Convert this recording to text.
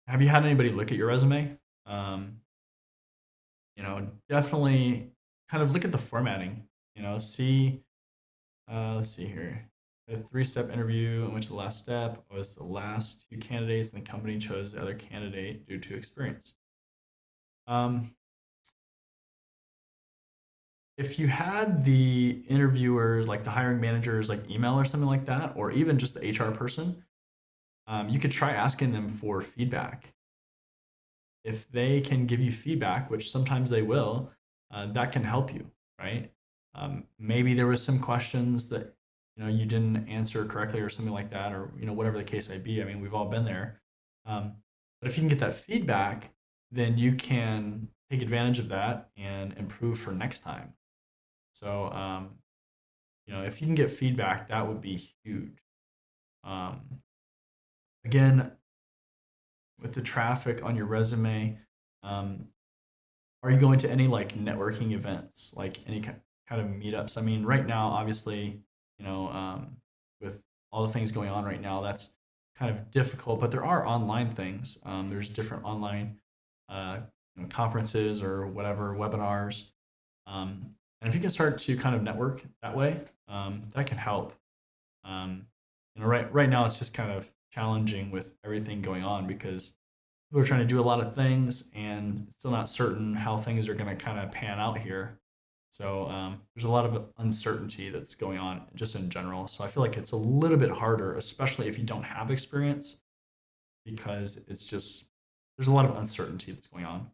Have you had anybody look at your resume? Um, definitely kind of look at the formatting. See. Let's see here. A three-step interview in which the last step was the last two candidates, and the company chose the other candidate due to experience. Um, if you had the interviewers, like the hiring managers, like email or something like that, or even just the HR person, you could try asking them for feedback. If they can give you feedback, which sometimes they will, that can help you, right? Maybe there was some questions that you didn't answer correctly or something like that, or whatever the case may be. I mean, we've all been there. Um, but if you can get that feedback, then you can take advantage of that and improve for next time. So, if you can get feedback, that would be huge. Um, Again, with the traffic on your resume, um, are you going to any like networking events, like any kind of meetups? I mean, right now, obviously, with all the things going on right now, that's kind of difficult. But there are online things. There's different online uh, conferences or whatever webinars, and if you can start to kind of network that way, that can help. Um, right now it's just kind of challenging with everything going on because people are trying to do a lot of things and it's still not certain how things are going to kind of pan out here. So there's a lot of uncertainty that's going on just in general. So I feel like it's a little bit harder, especially if you don't have experience, because it's just there's a lot of uncertainty that's going on.